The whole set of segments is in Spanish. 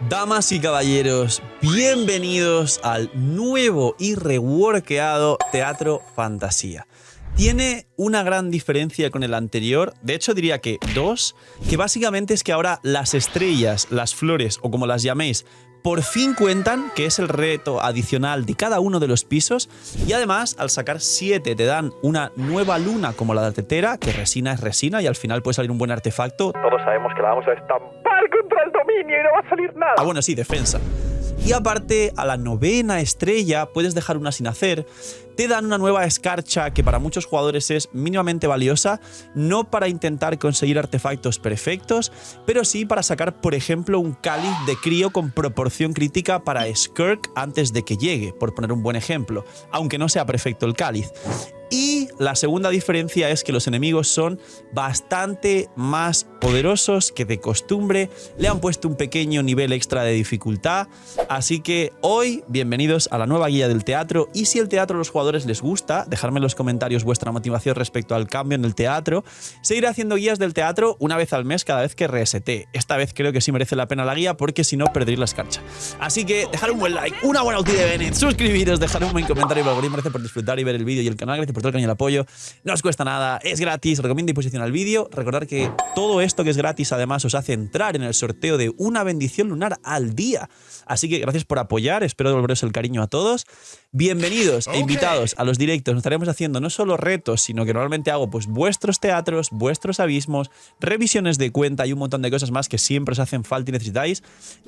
Damas y caballeros, bienvenidos al nuevo y reworkeado Teatro Fantasía. Tiene una gran diferencia con el anterior, de hecho diría que dos, que básicamente es que ahora las estrellas, las flores o como las llaméis, por fin cuentan, que es el reto adicional de cada uno de los pisos, y además al sacar 7 te dan una nueva luna como la de tetera, que resina es resina y al final puede salir un buen artefacto. Todos sabemos que la vamos a estampar contra el dominio y no va a salir nada. Ah, bueno, sí, defensa. Y aparte, a la 9ª estrella puedes dejar una sin hacer. Te dan una nueva escarcha que para muchos jugadores es mínimamente valiosa, no para intentar conseguir artefactos perfectos, pero sí para sacar, por ejemplo, un cáliz de crío con proporción crítica para Skirk antes de que llegue, por poner un buen ejemplo, aunque no sea perfecto el cáliz. Y la segunda diferencia es que los enemigos son bastante más poderosos que de costumbre, le han puesto un pequeño nivel extra de dificultad, así que hoy bienvenidos a la nueva guía del teatro, y si el teatro a los jugadores les gusta, dejadme en los comentarios vuestra motivación respecto al cambio en el teatro. Seguiré haciendo guías del teatro una vez al mes cada vez que resete. Esta vez creo que sí merece la pena la guía porque si no perderéis la escarcha. Así que dejad un buen like, una buena ulti de Bennett, suscribiros, dejad un buen comentario y algoritmo. Gracias por disfrutar y ver el vídeo y el canal, gracias por todo el cariño y el apoyo. No os cuesta nada, es gratis, recomiendo y posición al vídeo. Recordad que todo esto que es gratis además os hace entrar en el sorteo de una bendición lunar al día. Así que gracias por apoyar, espero devolveros el cariño a todos. Bienvenidos e invitados a los directos. Nos estaremos haciendo no solo retos, sino que normalmente hago pues vuestros teatros, vuestros abismos, revisiones de cuenta y un montón de cosas más que siempre os hacen falta y necesitáis.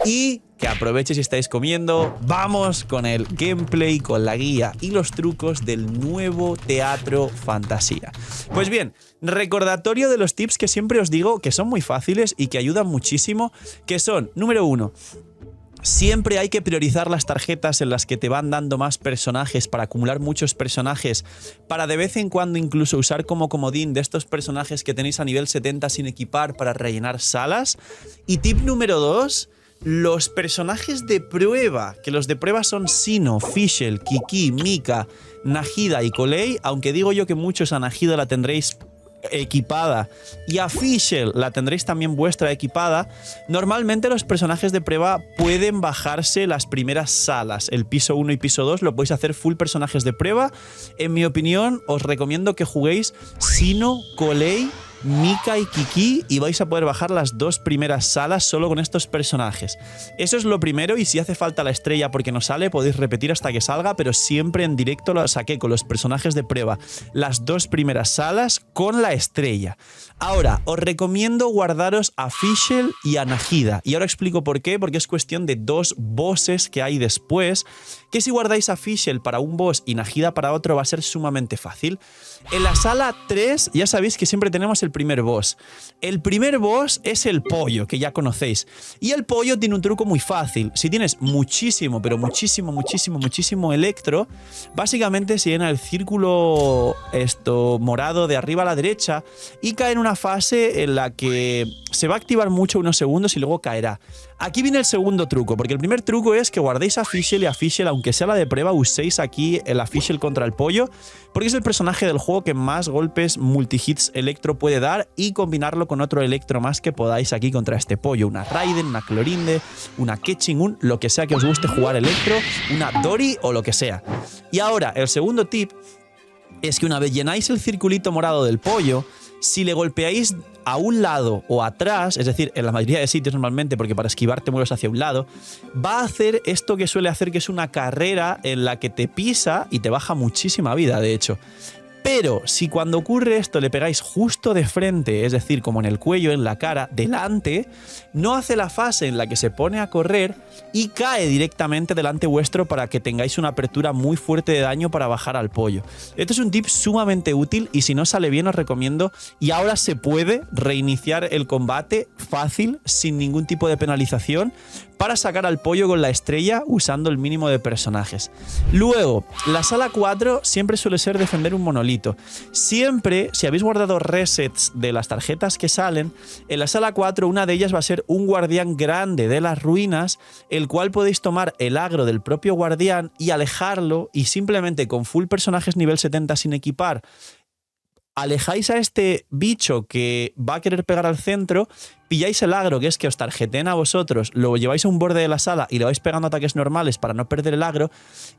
Y que aprovechéis si estáis comiendo. Vamos con el gameplay, con la guía y los trucos del nuevo Teatro Fantasía. Pues bien, recordatorio de los tips que siempre os digo que son muy fáciles y que ayudan muchísimo, que son, número 1, siempre hay que priorizar las tarjetas en las que te van dando más personajes para acumular muchos personajes, para de vez en cuando incluso usar como comodín de estos personajes que tenéis a nivel 70 sin equipar para rellenar salas. Y tip número 2, los personajes de prueba, que los de prueba son Sino, Fischl, Kiki, Mika, Nahida y Colei, aunque digo yo que muchos a Nahida la tendréis equipada y a Fischl la tendréis también vuestra equipada. Normalmente los personajes de prueba pueden bajarse las primeras salas, el piso 1 y piso 2 lo podéis hacer full personajes de prueba. En mi opinión os recomiendo que juguéis Sino, Colei, Mika y Kiki y vais a poder bajar las 2 primeras salas solo con estos personajes. Eso es lo primero, y si hace falta la estrella porque no sale podéis repetir hasta que salga, pero siempre en directo lo saqué con los personajes de prueba las 2 primeras salas con la estrella. Ahora, os recomiendo guardaros a Fischl y a Nahida, y ahora explico por qué, porque es cuestión de 2 bosses que hay después, que si guardáis a Fischl para un boss y Nahida para otro va a ser sumamente fácil. En la sala 3 ya sabéis que siempre tenemos el primer boss. El primer boss es el pollo, que ya conocéis. Y el pollo tiene un truco muy fácil. Si tienes muchísimo, pero muchísimo electro, básicamente se llena el círculo morado de arriba a la derecha y cae en una fase en la que se va a activar mucho unos segundos y luego caerá. Aquí viene el segundo truco, porque el primer truco es que guardéis a Fischl y a Fischl, aunque sea la de prueba, uséis aquí la Fischl contra el pollo, porque es el personaje del juego que más golpes multihits electro puede dar, y combinarlo con otro electro más que podáis aquí contra este pollo, una Raiden, una Clorinde, una Keqing, lo que sea que os guste jugar electro, una Dori o lo que sea. Y ahora, el segundo tip es que una vez llenáis el circulito morado del pollo, si le golpeáis a un lado o atrás, es decir, en la mayoría de sitios normalmente, porque para esquivar te mueves hacia un lado, va a hacer esto que suele hacer, que es una carrera en la que te pisa y te baja muchísima vida, de hecho. Pero si cuando ocurre esto le pegáis justo de frente, es decir, como en el cuello, en la cara, delante, no hace la fase en la que se pone a correr y cae directamente delante vuestro para que tengáis una apertura muy fuerte de daño para bajar al pollo. Esto es un tip sumamente útil, y si no sale bien os recomiendo, y ahora se puede reiniciar el combate fácil, sin ningún tipo de penalización, para sacar al pollo con la estrella usando el mínimo de personajes. Luego, la sala 4 siempre suele ser defender un monolito. Siempre, si habéis guardado resets de las tarjetas que salen, en la sala 4 una de ellas va a ser un guardián grande de las ruinas, el cual podéis tomar el agro del propio guardián y alejarlo, y simplemente con full personajes nivel 70 sin equipar, alejáis a este bicho que va a querer pegar al centro pilláis el agro, que es que os tarjeten a vosotros, lo lleváis a un borde de la sala y le vais pegando ataques normales para no perder el agro.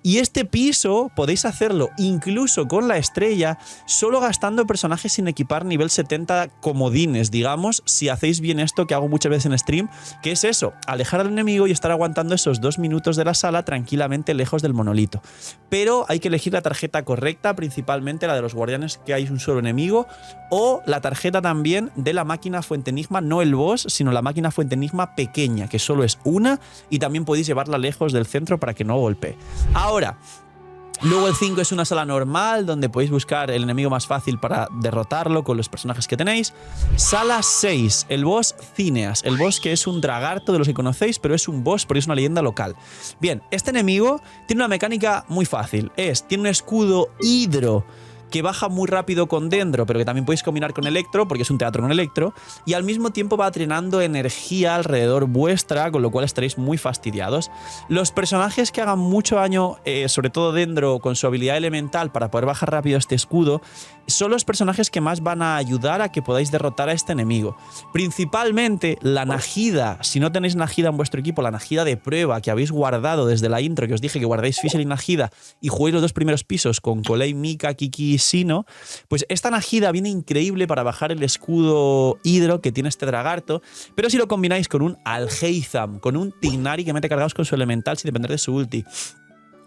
Y este piso podéis hacerlo incluso con la estrella, solo gastando personajes sin equipar nivel 70 comodines, digamos, si hacéis bien esto que hago muchas veces en stream, que es eso, alejar al enemigo y estar aguantando esos 2 minutos de la sala tranquilamente lejos del monolito. Pero hay que elegir la tarjeta correcta, principalmente la de los guardianes, que hay un solo enemigo, o la tarjeta también de la máquina fuente enigma, no el boss, sino la máquina fuente enigma pequeña, que solo es una, y también podéis llevarla lejos del centro para que no golpee. Ahora, luego el 5 es una sala normal donde podéis buscar el enemigo más fácil para derrotarlo con los personajes que tenéis. Sala 6, el boss Cineas, el boss que es un dragarto de los que conocéis, pero es un boss porque es una leyenda local. Bien, este enemigo tiene una mecánica muy fácil, tiene un escudo hidro que baja muy rápido con Dendro, pero que también podéis combinar con Electro, porque es un teatro con Electro, y al mismo tiempo va drenando energía alrededor vuestra, con lo cual estaréis muy fastidiados. Los personajes que hagan mucho daño, sobre todo Dendro, con su habilidad elemental para poder bajar rápido este escudo, son los personajes que más van a ayudar a que podáis derrotar a este enemigo. Principalmente la Nahida, si no tenéis Nahida en vuestro equipo, la Nahida de prueba que habéis guardado desde la intro, que os dije que guardáis Fischl y Nahida y juguéis los 2 primeros pisos con Colei, Mika, Kiki y Sino, pues esta Nahida viene increíble para bajar el escudo hidro que tiene este dragarto, pero si lo combináis con un Alhaitham, con un Tignari que mete cargados con su elemental sin depender de su ulti,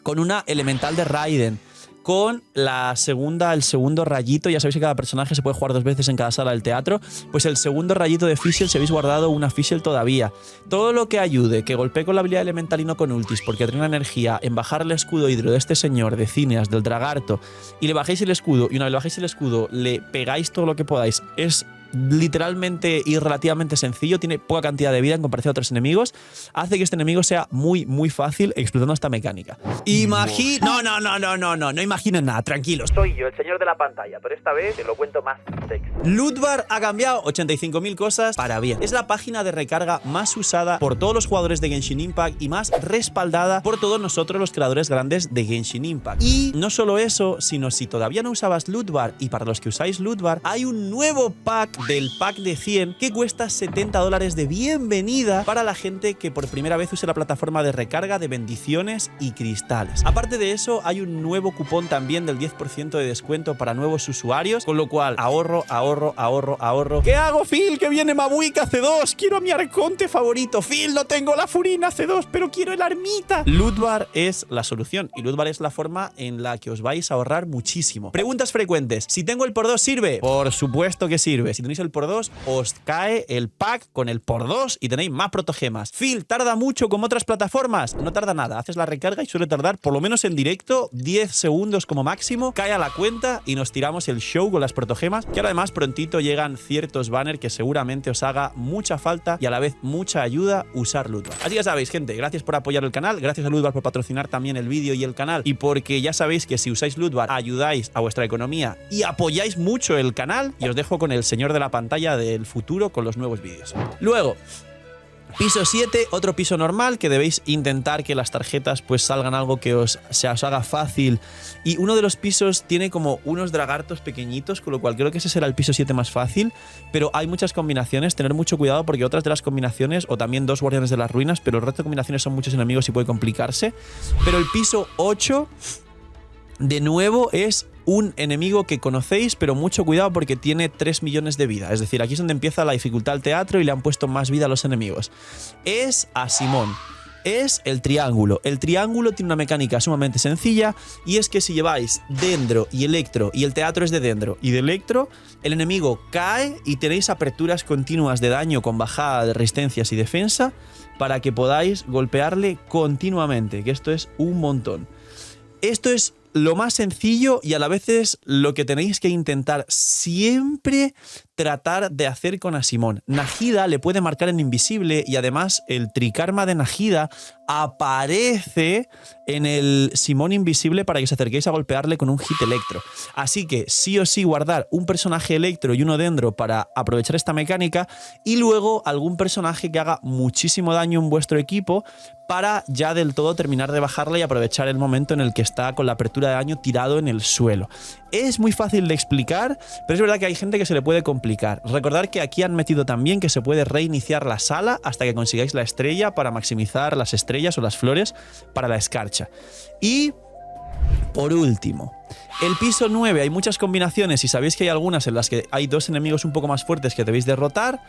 con una elemental de Raiden, con el segundo rayito, ya sabéis que cada personaje se puede jugar 2 veces en cada sala del teatro, pues el segundo rayito de Fischl, si habéis guardado una Fischl todavía. Todo lo que ayude, que golpee con la habilidad elemental y no con ultis, porque tiene una energía en bajar el escudo hidro de este señor, de Cineas, del dragarto, y le bajéis el escudo, y una vez le bajéis el escudo, le pegáis todo lo que podáis, es literalmente y relativamente sencillo, tiene poca cantidad de vida en comparación a otros enemigos, hace que este enemigo sea muy muy fácil explotando esta mecánica. No imaginen nada, tranquilos. Soy yo, el señor de la pantalla, pero esta vez te lo cuento más sexy. Lootbar ha cambiado 85.000 cosas para bien. Es la página de recarga más usada por todos los jugadores de Genshin Impact y más respaldada por todos nosotros los creadores grandes de Genshin Impact. Y no solo eso, sino si todavía no usabas Lootbar, y para los que usáis Lootbar, hay un nuevo pack del pack de 100 que cuesta $70 de bienvenida para la gente que por primera vez use la plataforma de recarga de bendiciones y cristales. Aparte de eso, hay un nuevo cupón también del 10% de descuento para nuevos usuarios, con lo cual ahorro. ¿Qué hago, Phil? Que viene Mabuika C2, quiero a mi arconte favorito. Phil, no tengo la Furina C2, pero quiero el Armita. Lootbar es la solución y Lootbar es la forma en la que os vais a ahorrar muchísimo. Preguntas frecuentes: si tengo el por 2, ¿sirve? Por supuesto que sirve. Si tenéis el por 2, os cae el pack con el por 2 y tenéis más protogemas. Phil, ¿tarda mucho como otras plataformas? No tarda nada, haces la recarga y suele tardar, por lo menos en directo, 10 segundos como máximo, cae a la cuenta y nos tiramos el show con las protogemas, que además prontito llegan ciertos banners que seguramente os haga mucha falta y a la vez mucha ayuda usar Lootbar. Así que sabéis, gente, gracias por apoyar el canal, gracias a Lootbar por patrocinar también el vídeo y el canal, y porque ya sabéis que si usáis Lootbar ayudáis a vuestra economía y apoyáis mucho el canal, y os dejo con el señor de la pantalla del futuro con los nuevos vídeos. Luego, piso 7, otro piso normal que debéis intentar que las tarjetas pues salgan algo que se os haga fácil, y uno de los pisos tiene como unos dragartos pequeñitos, con lo cual creo que ese será el piso 7 más fácil, pero hay muchas combinaciones, tener mucho cuidado porque otras de las combinaciones, o también 2 guardianes de las ruinas, pero el resto de combinaciones son muchos enemigos y puede complicarse. Pero el piso 8 de nuevo es un enemigo que conocéis, pero mucho cuidado porque tiene 3 millones de vida. Es decir, aquí es donde empieza la dificultad al teatro y le han puesto más vida a los enemigos. Es Asimón. Es el triángulo. El triángulo tiene una mecánica sumamente sencilla, y es que si lleváis Dendro y Electro, y el teatro es de Dendro y de Electro, el enemigo cae y tenéis aperturas continuas de daño con bajada de resistencias y defensa para que podáis golpearle continuamente, que esto es un montón. Esto es lo más sencillo y a la vez es lo que tenéis que intentar siempre tratar de hacer con Asimón. Nahida le puede marcar en invisible y además el trikarma de Nahida aparece en el Simón invisible para que os acerquéis a golpearle con un hit electro. Así que sí o sí guardar un personaje electro y uno dendro para aprovechar esta mecánica, y luego algún personaje que haga muchísimo daño en vuestro equipo para ya del todo terminar de bajarla y aprovechar el momento en el que está con la apertura de daño tirado en el suelo. Es muy fácil de explicar, pero es verdad que hay gente que se le puede complicar complicar. Recordad que aquí han metido también que se puede reiniciar la sala hasta que consigáis la estrella para maximizar las estrellas o las flores para la escarcha. Y por último, el piso 9, hay muchas combinaciones y sabéis que hay algunas en las que hay dos enemigos un poco más fuertes que debéis derrotar.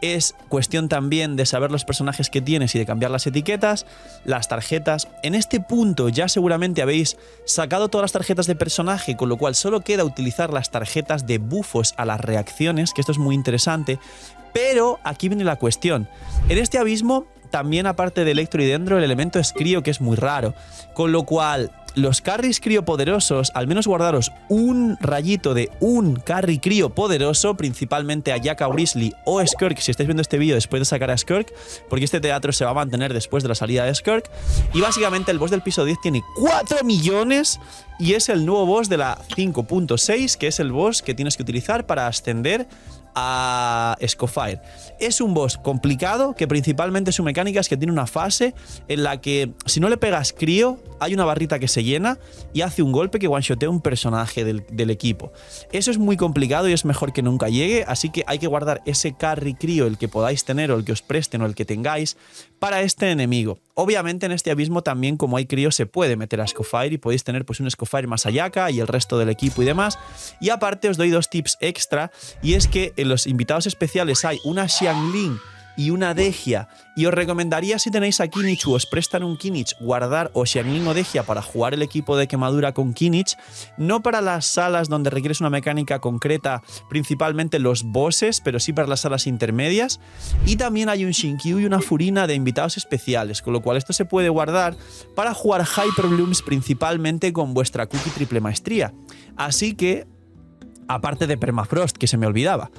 Es cuestión también de saber los personajes que tienes y de cambiar las etiquetas, las tarjetas. En este punto ya seguramente habéis sacado todas las tarjetas de personaje, con lo cual solo queda utilizar las tarjetas de bufos a las reacciones, que esto es muy interesante. Pero aquí viene la cuestión. En este abismo, también aparte de Electro y Dendro, el elemento es crío, que es muy raro. Con lo cual, los carries crío poderosos, al menos guardaros un rayito de un carry crío poderoso, principalmente a Yaka Grizzly o Skirk, si estáis viendo este vídeo después de sacar a Skirk, porque este teatro se va a mantener después de la salida de Skirk. Y básicamente el boss del piso 10 tiene 4 millones y es el nuevo boss de la 5.6, que es el boss que tienes que utilizar para ascender a Scofire. Es un boss complicado que principalmente su mecánica es que tiene una fase en la que si no le pegas crío hay una barrita que se llena y hace un golpe que one-shotea un personaje del equipo. Eso es muy complicado y es mejor que nunca llegue, así que hay que guardar ese carry crío, el que podáis tener o el que os presten o el que tengáis, para este enemigo. Obviamente en este abismo también, como hay crío, se puede meter a Scofire y podéis tener pues un Scofire más Ayaka y el resto del equipo y demás. Y aparte os doy dos tips extra, y es que en los invitados especiales hay una Xiangling y una Dehya, y os recomendaría, si tenéis a Kinich o os prestan un Kinich, guardar o Xiangling o Dehya para jugar el equipo de quemadura con Kinich, no para las salas donde requieres una mecánica concreta, principalmente los bosses, pero sí para las salas intermedias. Y también hay un Shinkyu y una Furina de invitados especiales, con lo cual esto se puede guardar para jugar Hyper Blooms principalmente con vuestra Cookie triple maestría. Así que, aparte de Permafrost, que se me olvidaba.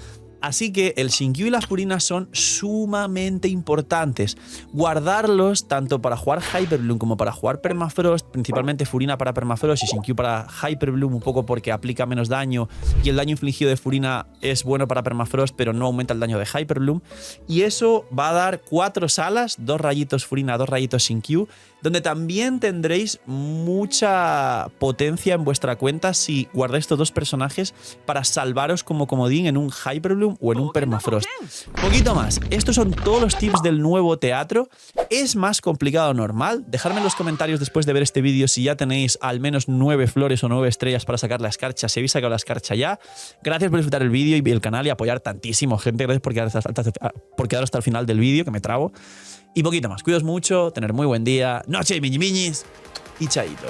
Así que el Shinkyu y la Furina son sumamente importantes. Guardarlos tanto para jugar Hyper Bloom como para jugar Permafrost, principalmente Furina para Permafrost y Shinkyu para Hyper Bloom, un poco porque aplica menos daño y el daño infligido de Furina es bueno para Permafrost, pero no aumenta el daño de Hyper Bloom. Y eso va a dar 4 salas, 2 rayitos Furina, 2 rayitos Shinkyu, donde también tendréis mucha potencia en vuestra cuenta si guardáis estos dos personajes para salvaros como comodín en un Hyper Bloom o en un Permafrost. Poquito más. Estos son todos los tips del nuevo teatro. ¿Es más complicado o normal? Dejadme en los comentarios después de ver este vídeo si ya tenéis al menos 9 flores o 9 estrellas para sacar la escarcha, si habéis sacado la escarcha ya. Gracias por disfrutar el vídeo y el canal y apoyar tantísimo, gente. Gracias por quedar hasta el final del vídeo, que me trabo. Y poquito más. Cuidaos mucho, tener muy buen día, noche, miñi miñis y chaito.